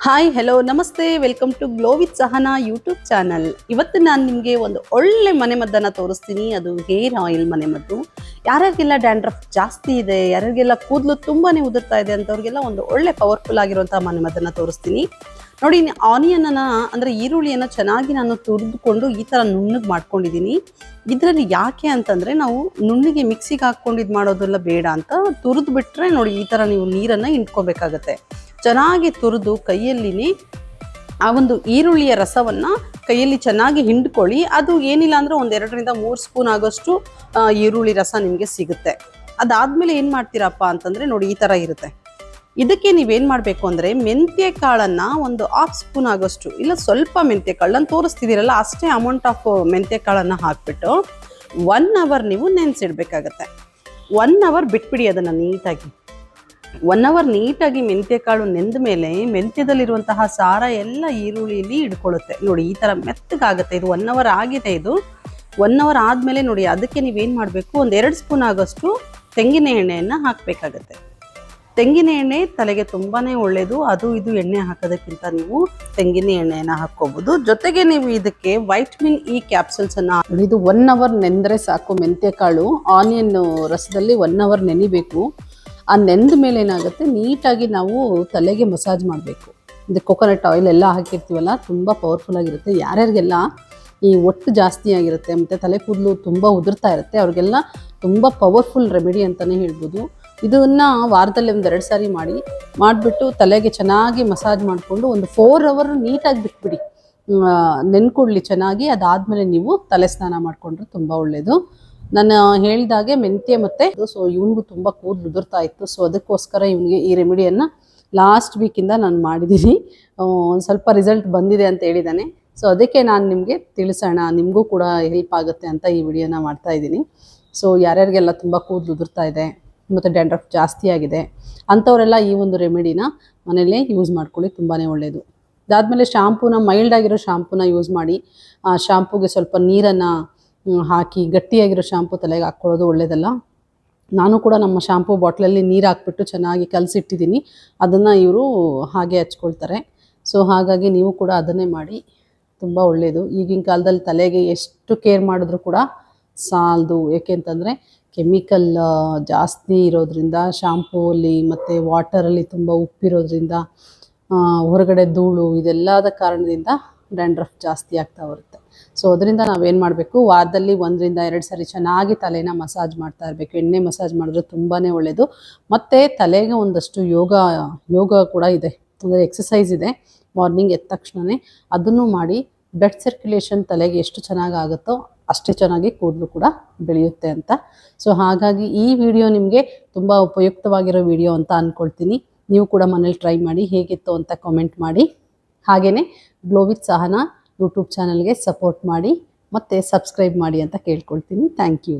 Hi hello ನಮಸ್ತೆ welcome to glow with Sahana YouTube channel. ಇವತ್ತು ನಾನು ನಿಮಗೆ ಒಂದು ಒಳ್ಳೆ ಮನೆಮದ್ದನ್ನು ತೋರಿಸ್ತೀನಿ. ಅದು ಹೇರ್ ಆಯಿಲ್ ಮನೆಮದ್ದು. ಯಾರ್ಯಾರಿಗೆಲ್ಲ ಡ್ಯಾಂಡ್ರಫ್ ಜಾಸ್ತಿ ಇದೆ, ಯಾರ್ಯಾರಿಗೆಲ್ಲ ಕೂದಲು ತುಂಬಾ ಉದುರ್ತಾ ಇದೆ ಅಂಥವ್ರಿಗೆಲ್ಲ ಒಂದು ಒಳ್ಳೆ ಪವರ್ಫುಲ್ ಆಗಿರುವಂಥ ಮನೆಮದ್ದನ್ನು ತೋರಿಸ್ತೀನಿ. ನೋಡಿ, ಆನಿಯನನ್ನು ಅಂದರೆ ಈರುಳ್ಳಿಯನ್ನು ಚೆನ್ನಾಗಿ ನಾನು ತುರಿದುಕೊಂಡು ಈ ಥರ ನುಣ್ಣಗೆ ಮಾಡ್ಕೊಂಡಿದ್ದೀನಿ. ಇದರಲ್ಲಿ ಯಾಕೆ ಅಂತಂದರೆ ನಾವು ನುಣ್ಣಿಗೆ ಮಿಕ್ಸಿಗೆ ಹಾಕ್ಕೊಂಡು ಇದು ಮಾಡೋದೆಲ್ಲ ಬೇಡ ಅಂತ ತುರಿದು ಬಿಟ್ಟರೆ ನೋಡಿ ಈ ಥರ ನೀವು ನೀರನ್ನು ಹಿಂಡ್ಕೋಬೇಕಾಗತ್ತೆ. ಚೆನ್ನಾಗಿ ತುರಿದು ಕೈಯಲ್ಲಿನೇ ಆ ಒಂದು ಈರುಳ್ಳಿಯ ರಸವನ್ನು ಕೈಯಲ್ಲಿ ಚೆನ್ನಾಗಿ ಹಿಂಡ್ಕೊಳ್ಳಿ. ಅದು ಏನಿಲ್ಲ ಅಂದರೆ ಒಂದು 2-3 ಸ್ಪೂನ್ ಆಗೋಷ್ಟು ಈರುಳ್ಳಿ ರಸ ನಿಮಗೆ ಸಿಗುತ್ತೆ. ಅದಾದಮೇಲೆ ಏನು ಮಾಡ್ತೀರಪ್ಪ ಅಂತಂದರೆ ನೋಡಿ ಈ ಥರ ಇರುತ್ತೆ. ಇದಕ್ಕೆ ನೀವೇನು ಮಾಡಬೇಕು ಅಂದರೆ ಮೆಂತ್ಯ ಕಾಳನ್ನು ಒಂದು 1/2 ಸ್ಪೂನ್ ಆಗೋಷ್ಟು, ಇಲ್ಲ ಸ್ವಲ್ಪ ಮೆಂತ್ಯ ಕಾಳನ್ನು ತೋರಿಸ್ತಿದ್ದೀರಲ್ಲ ಅಷ್ಟೇ ಅಮೌಂಟ್ ಆಫ್ ಮೆಂತ್ಯ ಕಾಳನ್ನು ಹಾಕಿಬಿಟ್ಟು 1 ಅವರ್ ನೀವು ನೆನೆಸಿಡ್ಬೇಕಾಗತ್ತೆ. 1 ಅವರ್ ಬಿಟ್ಬಿಡಿ ಅದನ್ನು ನೀಟಾಗಿ. 1 ಅವರ್ ನೀಟಾಗಿ ಮೆಂತ್ಯ ಕಾಳು ನೆಂದ ಮೇಲೆ ಮೆಂತ್ಯದಲ್ಲಿರುವಂತಹ ಸಾರ ಎಲ್ಲ ಈರುಳ್ಳಿಯಲ್ಲಿ ಹಿಡ್ಕೊಳ್ಳುತ್ತೆ. ನೋಡಿ ಈ ಥರ ಮೆತ್ತಗಾಗುತ್ತೆ. ಇದು 1 ಅವರ್ ಆಗಿದೆ. ಇದು 1 ಅವರ್ ಆದಮೇಲೆ ನೋಡಿ ಅದಕ್ಕೆ ನೀವೇನು ಮಾಡಬೇಕು, ಒಂದು 2 ಸ್ಪೂನ್ ಆಗೋಷ್ಟು ತೆಂಗಿನ ಎಣ್ಣೆಯನ್ನು ಹಾಕಬೇಕಾಗತ್ತೆ. ತೆಂಗಿನ ಎಣ್ಣೆ ತಲೆಗೆ ತುಂಬಾ ಒಳ್ಳೆಯದು. ಅದು ಇದು ಎಣ್ಣೆ ಹಾಕೋದಕ್ಕಿಂತ ನೀವು ತೆಂಗಿನ ಎಣ್ಣೆಯನ್ನು ಹಾಕ್ಕೋಬೋದು. ಜೊತೆಗೆ ನೀವು ಇದಕ್ಕೆ ವೈಟಮಿನ್ ಇ ಕ್ಯಾಪ್ಸೂಲ್ಸನ್ನು, ಇದು 1 ಅವರ್ ನೆಂದರೆ ಸಾಕು. ಮೆಂತ್ಯ ಕಾಳು ಆನಿಯನ್ ರಸದಲ್ಲಿ 1 ಅವರ್ ನೆನಿಬೇಕು. ಆ ನೆಂದ ಮೇಲೆ ಏನಾಗುತ್ತೆ, ನೀಟಾಗಿ ನಾವು ತಲೆಗೆ ಮಸಾಜ್ ಮಾಡಬೇಕು. ಇದು ಕೊಕೊನಟ್ ಆಯಿಲ್ ಎಲ್ಲ ಹಾಕಿರ್ತೀವಲ್ಲ, ತುಂಬ ಪವರ್ಫುಲ್ ಆಗಿರುತ್ತೆ. ಯಾರ್ಯಾರಿಗೆಲ್ಲ ಈ ಒಟ್ಟು ಜಾಸ್ತಿ ಆಗಿರುತ್ತೆ ಮತ್ತು ತಲೆ ಕೂದಲು ತುಂಬ ಉದುರ್ತಾ ಇರುತ್ತೆ ಅವ್ರಿಗೆಲ್ಲ ತುಂಬ ಪವರ್ಫುಲ್ ರೆಮಿಡಿ ಅಂತಲೇ ಹೇಳ್ಬೋದು. ಇದನ್ನು ವಾರದಲ್ಲಿ 1-2 ಸಾರಿ ಮಾಡಿಬಿಟ್ಟು ತಲೆಗೆ ಚೆನ್ನಾಗಿ ಮಸಾಜ್ ಮಾಡಿಕೊಂಡು ಒಂದು 4 ಅವರ್ ನೀಟಾಗಿ ಬಿಟ್ಬಿಡಿ, ನೆನ್ಕೊಡ್ಲಿ ಚೆನ್ನಾಗಿ. ಅದಾದಮೇಲೆ ನೀವು ತಲೆ ಸ್ನಾನ ಮಾಡಿಕೊಂಡ್ರೆ ತುಂಬ ಒಳ್ಳೆಯದು. ನಾನು ಹೇಳಿದಾಗೆ ಮೆಂತ್ಯ ಮತ್ತು ಸೊ ಇವನಿಗೂ ತುಂಬ ಕೂದಲು ಉದುರ್ತಾ ಇತ್ತು. ಸೊ ಅದಕ್ಕೋಸ್ಕರ ಇವನಿಗೆ ಈ ರೆಮಿಡಿಯನ್ನು ಲಾಸ್ಟ್ ವೀಕಿಂದ ನಾನು ಮಾಡಿದ್ದೀನಿ. ಒಂದು ಸ್ವಲ್ಪ ರಿಸಲ್ಟ್ ಬಂದಿದೆ ಅಂತ ಹೇಳಿದ್ದಾನೆ. ಸೊ ಅದಕ್ಕೆ ನಾನು ನಿಮಗೆ ತಿಳಿಸೋಣ, ನಿಮಗೂ ಕೂಡ ಹೆಲ್ಪ್ ಆಗುತ್ತೆ ಅಂತ ಈ ವಿಡಿಯೋನ ಮಾಡ್ತಾಯಿದ್ದೀನಿ. ಸೊ ಯಾರ್ಯಾರಿಗೆಲ್ಲ ತುಂಬ ಕೂದಲು ಉದುರ್ತಾ ಇದೆ ಮತ್ತು ಡ್ಯಾಂಡ್ರಫ್ ಜಾಸ್ತಿ ಆಗಿದೆ ಅಂಥವರೆಲ್ಲ ಈ ಒಂದು ರೆಮಿಡಿನ ಮನೆಯಲ್ಲೇ ಯೂಸ್ ಮಾಡ್ಕೊಳ್ಳಿ, ತುಂಬಾ ಒಳ್ಳೆಯದು. ಅದಾದಮೇಲೆ ಶಾಂಪೂನ, ಮೈಲ್ಡ್ ಆಗಿರೋ ಶಾಂಪೂನ ಯೂಸ್ ಮಾಡಿ. ಆ ಶಾಂಪೂಗೆ ಸ್ವಲ್ಪ ನೀರನ್ನು ಹಾಕಿ ಗಟ್ಟಿಯಾಗಿರೋ ಶಾಂಪೂ ತಲೆಗೆ ಹಾಕ್ಕೊಳ್ಳೋದು ಒಳ್ಳೆಯದಲ್ಲ. ನಾನು ಕೂಡ ನಮ್ಮ ಶಾಂಪೂ ಬಾಟ್ಲಲ್ಲಿ ನೀರು ಹಾಕ್ಬಿಟ್ಟು ಚೆನ್ನಾಗಿ ಕಲಸಿಟ್ಟಿದ್ದೀನಿ. ಅದನ್ನು ಇವರು ಹಾಗೆ ಹಚ್ಕೊಳ್ತಾರೆ. ಸೊ ಹಾಗಾಗಿ ನೀವು ಕೂಡ ಅದನ್ನೇ ಮಾಡಿ, ತುಂಬ ಒಳ್ಳೆಯದು. ಈಗಿನ ಕಾಲದಲ್ಲಿ ತಲೆಗೆ ಎಷ್ಟು ಕೇರ್ ಮಾಡಿದ್ರೂ ಕೂಡ ಸಾಲದು. ಏಕೆಂತಂದರೆ ಕೆಮಿಕಲ್ ಜಾಸ್ತಿ ಇರೋದ್ರಿಂದ, ಶಾಂಪೂಲ್ಲಿ ಮತ್ತು ವಾಟರಲ್ಲಿ ತುಂಬ ಉಪ್ಪಿರೋದ್ರಿಂದ, ಹೊರಗಡೆ ಧೂಳು, ಇದೆಲ್ಲದ ಕಾರಣದಿಂದ ಡ್ಯಾಂಡ್ರಫ್ ಜಾಸ್ತಿ ಆಗ್ತಾ ಬರುತ್ತೆ. ಸೊ ಅದರಿಂದ ನಾವೇನು ಮಾಡಬೇಕು, ವಾರದಲ್ಲಿ 1-2 ಸಾರಿ ಚೆನ್ನಾಗಿ ತಲೆನ ಮಸಾಜ್ ಮಾಡ್ತಾ ಇರಬೇಕು. ಎಣ್ಣೆ ಮಸಾಜ್ ಮಾಡಿದ್ರೆ ತುಂಬಾ ಒಳ್ಳೆಯದು. ಮತ್ತು ತಲೆಗೆ ಒಂದಷ್ಟು ಯೋಗ ಕೂಡ ಇದೆ, ಅಂದರೆ ಎಕ್ಸಸೈಸ್ ಇದೆ. ಮಾರ್ನಿಂಗ್ ಎದ್ದ ತಕ್ಷಣವೇ ಅದನ್ನು ಮಾಡಿ. ಬ್ಲಡ್ ಸರ್ಕ್ಯುಲೇಷನ್ ತಲೆಗೆ ಎಷ್ಟು ಚೆನ್ನಾಗಿ ಆಗುತ್ತೋ ಅಷ್ಟೇ ಚೆನ್ನಾಗಿ ಕೂದಲು ಕೂಡ ಬೆಳೆಯುತ್ತೆ ಅಂತ. ಸೊ ಹಾಗಾಗಿ ಈ ವಿಡಿಯೋ ನಿಮಗೆ ತುಂಬ ಉಪಯುಕ್ತವಾಗಿರೋ ವಿಡಿಯೋ ಅಂತ ಅಂದ್ಕೊಳ್ತೀನಿ. ನೀವು ಕೂಡ ಮನೇಲಿ ಟ್ರೈ ಮಾಡಿ, ಹೇಗಿತ್ತು ಅಂತ ಕಾಮೆಂಟ್ ಮಾಡಿ. ಹಾಗೆಯೇ ಗ್ಲೋ ವಿತ್ ಸಹನಾ ಯೂಟ್ಯೂಬ್ ಚಾನಲ್ಗೆ ಸಪೋರ್ಟ್ ಮಾಡಿ ಮತ್ತು ಸಬ್ಸ್ಕ್ರೈಬ್ ಮಾಡಿ ಅಂತ ಕೇಳ್ಕೊಳ್ತೀನಿ. Thank you.